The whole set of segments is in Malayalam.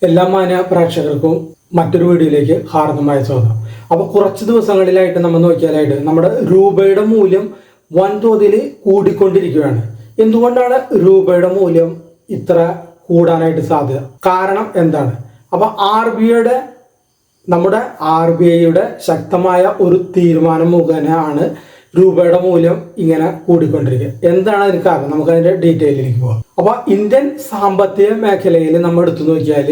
എല്ലാ മാന്യ പ്രേക്ഷകർക്കും മറ്റൊരു വീഡിയോയിലേക്ക് ഹാർദമായ സ്വാഗതം. അപ്പോൾ കുറച്ച് ദിവസങ്ങളിലായിട്ട് നമ്മൾ നോക്കിയാലായിട്ട് നമ്മുടെ രൂപയുടെ മൂല്യം വൻതോതിൽ കൂടിക്കൊണ്ടിരിക്കുകയാണ്. എന്തുകൊണ്ടാണ് രൂപയുടെ മൂല്യം ഇത്ര കൂടാനായിട്ട് സാധ്യത? കാരണം എന്താണ്? അപ്പോൾ നമ്മുടെ ആർ ബി ഐയുടെ ശക്തമായ ഒരു തീരുമാനം മുഖേനയാണ് രൂപയുടെ മൂല്യം ഇങ്ങനെ കൂടിക്കൊണ്ടിരിക്കുക. എന്താണ് അതിന് കാരണം? നമുക്ക് അതിന്റെ ഡീറ്റെയിലേക്ക് പോകാം. അപ്പൊ ഇന്ത്യൻ സാമ്പത്തിക മേഖലയിൽ നമ്മൾ എടുത്തു നോക്കിയാൽ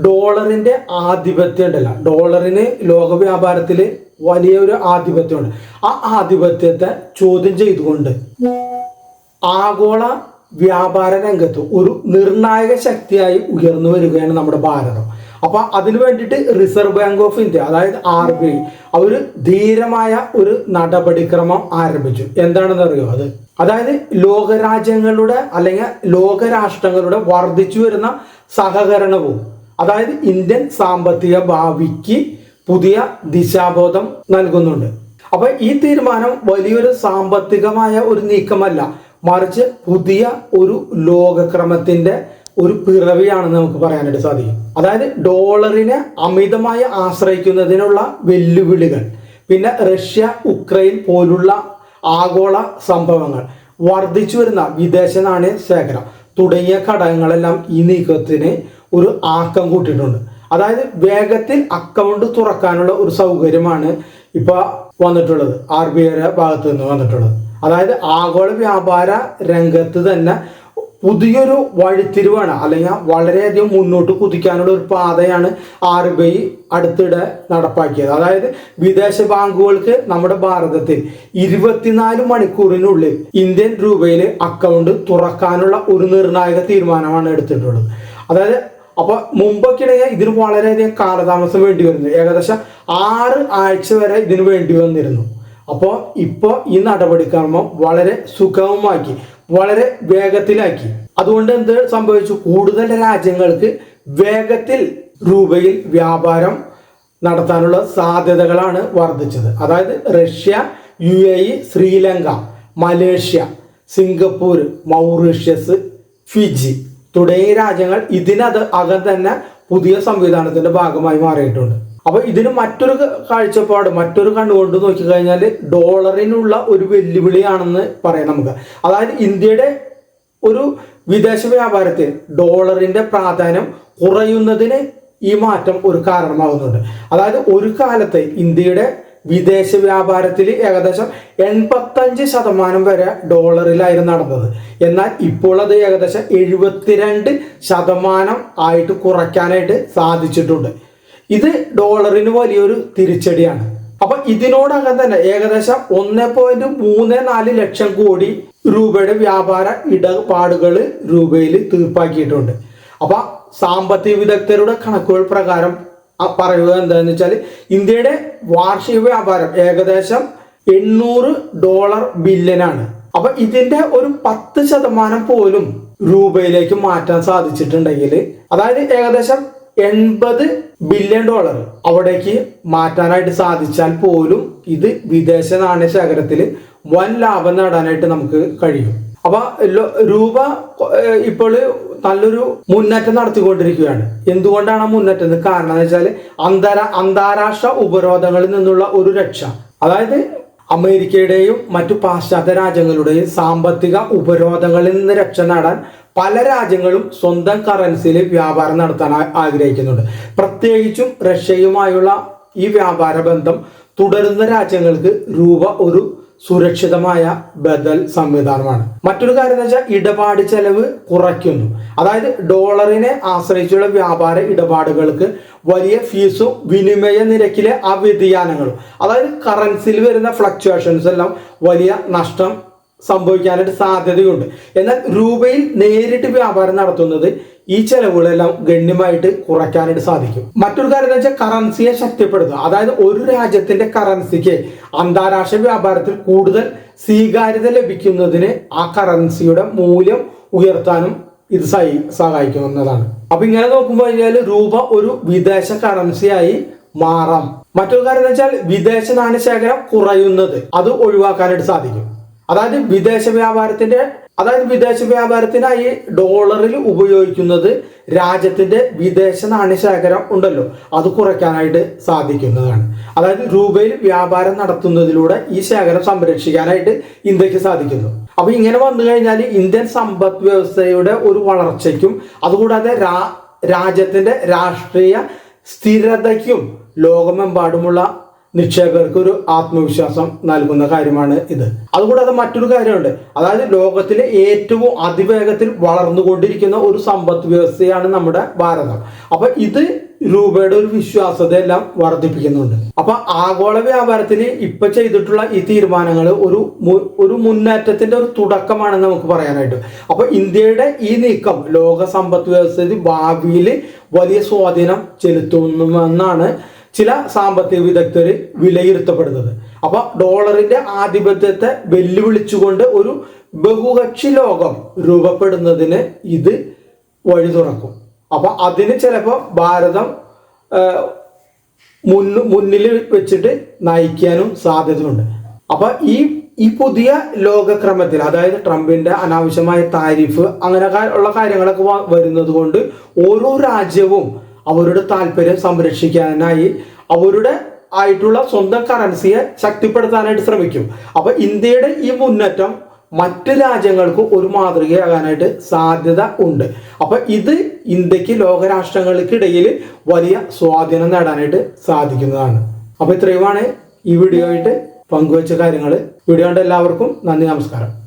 ഡോളറിന്റെ ആധിപത്യം ഉണ്ടല്ലോ, ഡോളറിന് ലോക വ്യാപാരത്തിൽ വലിയൊരു ആധിപത്യമുണ്ട്. ആ ആധിപത്യത്തെ ചോദ്യം ചെയ്തുകൊണ്ട് ആഗോള വ്യാപാര രംഗത്ത് ഒരു നിർണായക ശക്തിയായി ഉയർന്നു വരികയാണ് നമ്മുടെ ഭാരതം. അപ്പൊ അതിനു വേണ്ടിയിട്ട് റിസർവ് ബാങ്ക് ഓഫ് ഇന്ത്യ, അതായത് ആർ ബി ഐ, അവര് ധീരമായ ഒരു നടപടിക്രമം ആരംഭിച്ചു. എന്താണെന്ന് അറിയോ അത്? അതായത് ലോകരാജ്യങ്ങളുടെ അല്ലെങ്കിൽ ലോകരാഷ്ട്രങ്ങളുടെ വർദ്ധിച്ചു വരുന്ന സഹകരണവും, അതായത് ഇന്ത്യൻ സാമ്പത്തിക ഭാവിക്ക് പുതിയ ദിശാബോധം നൽകുന്നുണ്ട്. അപ്പൊ ഈ തീരുമാനം വലിയൊരു സാമ്പത്തികമായ ഒരു നീക്കമല്ല, മറിച്ച് പുതിയ ഒരു ലോകക്രമത്തിന്റെ ഒരു പിറവിയാണെന്ന് നമുക്ക് പറയാനായിട്ട് സാധിക്കും. അതായത് ഡോളറിനെ അമിതമായി ആശ്രയിക്കുന്നതിനുള്ള വെല്ലുവിളികൾ, പിന്നെ റഷ്യ ഉക്രൈൻ പോലുള്ള ആഗോള സംഭവങ്ങൾ, വർദ്ധിച്ചു വരുന്ന വിദേശ നാണയ ശേഖരം തുടങ്ങിയ ഘടകങ്ങളെല്ലാം ഈ നീക്കത്തിന് ഒരു ആക്കം കൂട്ടിയിട്ടുണ്ട്. അതായത് വേഗത്തിൽ അക്കൗണ്ട് തുറക്കാനുള്ള ഒരു സൗകര്യമാണ് ഇപ്പൊ വന്നിട്ടുള്ളത്, ആർ ബി ഐയുടെ ഭാഗത്ത് നിന്ന് വന്നിട്ടുള്ളത്. അതായത് ആഗോള വ്യാപാര രംഗത്ത് തന്നെ പുതിയൊരു വഴിത്തിരിവാണ്, അല്ലെങ്കിൽ വളരെയധികം മുന്നോട്ട് കുതിക്കാനുള്ള ഒരു പാതയാണ് ആർ ബി ഐ അടുത്തിടെ നടപ്പാക്കിയത്. അതായത് വിദേശ ബാങ്കുകൾക്ക് നമ്മുടെ ഭാരതത്തിൽ 24 മണിക്കൂറിനുള്ളിൽ ഇന്ത്യൻ രൂപയിൽ അക്കൗണ്ട് തുറക്കാനുള്ള ഒരു നിർണായക തീരുമാനമാണ് എടുത്തിട്ടുള്ളത്. അതായത് അപ്പൊ മുമ്പൊക്കെ ഇതിന് വളരെയധികം കാലതാമസം വേണ്ടി വരുന്നു, ഏകദേശം 6 ആഴ്ച വരെ ഇതിന് വേണ്ടി വന്നിരുന്നു. അപ്പോൾ ഇപ്പോൾ ഈ നടപടിക്രമം വളരെ സുഗമമാക്കി, വളരെ വേഗത്തിലാക്കി. അതുകൊണ്ട് എന്ത് സംഭവിച്ചു? കൂടുതൽ രാജ്യങ്ങൾക്ക് വേഗത്തിൽ രൂപയിൽ വ്യാപാരം നടത്താനുള്ള സാധ്യതകളാണ് വർദ്ധിച്ചത്. അതായത് Russia, UAE, Sri Lanka, Malaysia, Singapore, Mauritius, Fiji തുടങ്ങിയ രാജ്യങ്ങൾ ഇതിനകം തന്നെ പുതിയ സംവിധാനത്തിന്റെ ഭാഗമായി മാറിയിട്ടുണ്ട്. അപ്പൊ ഇതിന് മറ്റൊരു കാഴ്ചപ്പാട്, മറ്റൊരു കണ്ണുകൊണ്ട് നോക്കിക്കഴിഞ്ഞാൽ ഡോളറിനുള്ള ഒരു വെല്ലുവിളിയാണെന്ന് പറയാം നമുക്ക്. അതായത് ഇന്ത്യയുടെ ഒരു വിദേശ വ്യാപാരത്തിൽ ഡോളറിന്റെ പ്രാധാന്യം കുറയുന്നതിന് ഈ മാറ്റം ഒരു കാരണമാകുന്നുണ്ട്. അതായത് ഒരു കാലത്ത് ഇന്ത്യയുടെ വിദേശ വ്യാപാരത്തിൽ ഏകദേശം 85% വരെ ഡോളറിലായിരുന്നു നടന്നത്. എന്നാൽ ഇപ്പോൾ അത് ഏകദേശം 72% ആയിട്ട് കുറയ്ക്കാനായിട്ട് സാധിച്ചിട്ടുണ്ട്. ഇത് ഡോളറിന് വലിയൊരു തിരിച്ചടിയാണ്. അപ്പൊ ഇതിനോടകം തന്നെ ഏകദേശം 1.34 ലക്ഷം കോടി രൂപയുടെ വ്യാപാര ഇടപാടുകൾ രൂപയിൽ തീർപ്പാക്കിയിട്ടുണ്ട്. അപ്പൊ സാമ്പത്തിക വിദഗ്ധരുടെ കണക്കുകൾ പ്രകാരം പറയുക എന്താണെന്ന് വെച്ചാൽ ഇന്ത്യയുടെ വാർഷിക വ്യാപാരം ഏകദേശം $800 ബില്യനാണ്. അപ്പൊ ഇതിന്റെ ഒരു 10% പോലും രൂപയിലേക്ക് മാറ്റാൻ സാധിച്ചിട്ടുണ്ടെങ്കിൽ, അതായത് ഏകദേശം $80 ബില്യൺ അവിടേക്ക് മാറ്റാനായിട്ട് സാധിച്ചാൽ പോലും ഇത് വിദേശ നാണയ ശേഖരത്തിൽ വൻ ലാഭം നേടാനായിട്ട് നമുക്ക് കഴിയും. അപ്പൊ രൂപ ഇപ്പോൾ നല്ലൊരു മുന്നേറ്റം നടത്തിക്കൊണ്ടിരിക്കുകയാണ്. എന്തുകൊണ്ടാണ് ആ മുന്നേറ്റം? കാരണം എന്ന് വെച്ചാൽ അന്താരാഷ്ട്ര ഉപരോധങ്ങളിൽ നിന്നുള്ള ഒരു രക്ഷ. അതായത് അമേരിക്കയുടെയും മറ്റു പാശ്ചാത്യ രാജ്യങ്ങളുടെയും സാമ്പത്തിക ഉപരോധങ്ങളിൽ നിന്ന് രക്ഷ നേടാൻ പല രാജ്യങ്ങളും സ്വന്തം കറൻസിയിൽ വ്യാപാരം നടത്താൻ ആഗ്രഹിക്കുന്നുണ്ട്. പ്രത്യേകിച്ചും റഷ്യയുമായുള്ള ഈ വ്യാപാര ബന്ധം തുടരുന്ന രാജ്യങ്ങൾക്ക് രൂപ ഒരു സുരക്ഷിതമായ ബദൽ സംവിധാനമാണ്. മറ്റൊരു കാര്യം എന്ന് വെച്ചാൽ ഇടപാട് ചെലവ് കുറയ്ക്കുന്നു. അതായത് ഡോളറിനെ ആശ്രയിച്ചുള്ള വ്യാപാര ഇടപാടുകൾക്ക് വലിയ ഫീസും വിനിമയ നിരക്കിലെ ആ വ്യതിയാനങ്ങളും, അതായത് കറൻസിയിൽ വരുന്ന ഫ്ലക്ച്വേഷൻസ് എല്ലാം വലിയ നഷ്ടം സംഭവിക്കാനായിട്ട് സാധ്യതയുണ്ട്. എന്നാൽ രൂപയിൽ നേരിട്ട് വ്യാപാരം നടത്തുന്നത് ഈ ചെലവുകളെല്ലാം ഗണ്യമായിട്ട് കുറയ്ക്കാനായിട്ട് സാധിക്കും. മറ്റൊരു കാര്യം എന്ന് വെച്ചാൽ കറൻസിയെ ശക്തിപ്പെടുത്തുക. അതായത് ഒരു രാജ്യത്തിന്റെ കറൻസിക്ക് അന്താരാഷ്ട്ര വ്യാപാരത്തിൽ കൂടുതൽ സ്വീകാര്യത ലഭിക്കുന്നതിന് ആ കറൻസിയുടെ മൂല്യം ഉയർത്താനും ഇത് സഹായിക്കുന്നതാണ്. അപ്പൊ ഇങ്ങനെ നോക്കുമ്പോൾ കഴിഞ്ഞാൽ രൂപ ഒരു വിദേശ കറൻസിയായി മാറാം. മറ്റൊരു കാര്യം എന്ന് വെച്ചാൽ വിദേശ നാണ്യ ശേഖരം കുറയുന്നത് അത് ഒഴിവാക്കാനായിട്ട് സാധിക്കും. അതായത് വിദേശ വ്യാപാരത്തിന്റെ അതായത് വിദേശ വ്യാപാരത്തിനായി ഡോളറിൽ ഉപയോഗിക്കുന്നത് രാജ്യത്തിന്റെ വിദേശ നാണ്യശേഖരം ഉണ്ടല്ലോ അത് കുറയ്ക്കാനായിട്ട് സാധിക്കുന്നതാണ്. അതായത് രൂപയിൽ വ്യാപാരം നടത്തുന്നതിലൂടെ ഈ ശേഖരം സംരക്ഷിക്കാനായിട്ട് ഇന്ത്യക്ക് സാധിക്കുന്നു. അപ്പൊ ഇങ്ങനെ വന്നു കഴിഞ്ഞാൽ ഇന്ത്യൻ സമ്പദ് വ്യവസ്ഥയുടെ ഒരു വളർച്ചയ്ക്കും അതുകൂടാതെ രാജ്യത്തിന്റെ രാഷ്ട്രീയ സ്ഥിരതയ്ക്കും ലോകമെമ്പാടുമുള്ള നിക്ഷേപകർക്ക് ഒരു ആത്മവിശ്വാസം നൽകുന്ന കാര്യമാണ് ഇത്. അതുകൂടാതെ മറ്റൊരു കാര്യമുണ്ട്, അതായത് ലോകത്തിലെ ഏറ്റവും അതിവേഗത്തിൽ വളർന്നുകൊണ്ടിരിക്കുന്ന ഒരു സമ്പദ് വ്യവസ്ഥയാണ് നമ്മുടെ ഭാരതം. അപ്പൊ ഇത് രൂപയുടെ ഒരു വിശ്വാസ്യതയെല്ലാം വർദ്ധിപ്പിക്കുന്നുണ്ട്. അപ്പൊ ആഗോള വ്യാപാരത്തിന് ഇപ്പൊ ചെയ്തിട്ടുള്ള ഈ തീരുമാനങ്ങൾ ഒരു മുന്നേറ്റത്തിന്റെ ഒരു തുടക്കമാണെന്ന് നമുക്ക് പറയാനായിട്ട്. അപ്പൊ ഇന്ത്യയുടെ ഈ നീക്കം ലോക സമ്പദ് വ്യവസ്ഥയിൽ ഭാവിയിൽ വലിയ സ്വാധീനം ചെലുത്തുമെന്നാണ് ചില സാമ്പത്തിക വിദഗ്ധർ വിലയിരുത്തപ്പെടുന്നത്. അപ്പൊ ഡോളറിന്റെ ആധിപത്യത്തെ വെല്ലുവിളിച്ചുകൊണ്ട് ഒരു ബഹുകക്ഷി ലോകം രൂപപ്പെടുന്നതിന് ഇത് വഴി തുറക്കും. അപ്പൊ അതിന് ചിലപ്പോൾ ഭാരതം മുന്നിൽ വെച്ചിട്ട് നയിക്കാനും സാധ്യതയുണ്ട്. അപ്പൊ ഈ പുതിയ ലോകക്രമത്തിൽ, അതായത് ട്രംപിന്റെ അനാവശ്യമായ താരിഫ് അങ്ങനെ ഉള്ള കാര്യങ്ങളൊക്കെ വരുന്നത് കൊണ്ട് ഓരോ രാജ്യവും അവരുടെ താല്പര്യം സംരക്ഷിക്കാനായി അവരുടെ ആയിട്ടുള്ള സ്വന്തം കറൻസിയെ ശക്തിപ്പെടുത്താനായിട്ട് ശ്രമിക്കും. അപ്പൊ ഇന്ത്യയുടെ ഈ മുന്നേറ്റം മറ്റ് രാജ്യങ്ങൾക്ക് ഒരു മാതൃകയാകാനായിട്ട് സാധ്യത ഉണ്ട്. അപ്പൊ ഇത് ഇന്ത്യക്ക് ലോകരാഷ്ട്രങ്ങൾക്കിടയിൽ വലിയ സ്വാധീനം നേടാനായിട്ട് സാധിക്കുന്നതാണ്. അപ്പൊ ഇത്രയുമാണ് ഈ വീഡിയോ ആയിട്ട് പങ്കുവച്ച കാര്യങ്ങൾ. വീഡിയോ കണ്ട എല്ലാവർക്കും നന്ദി, നമസ്കാരം.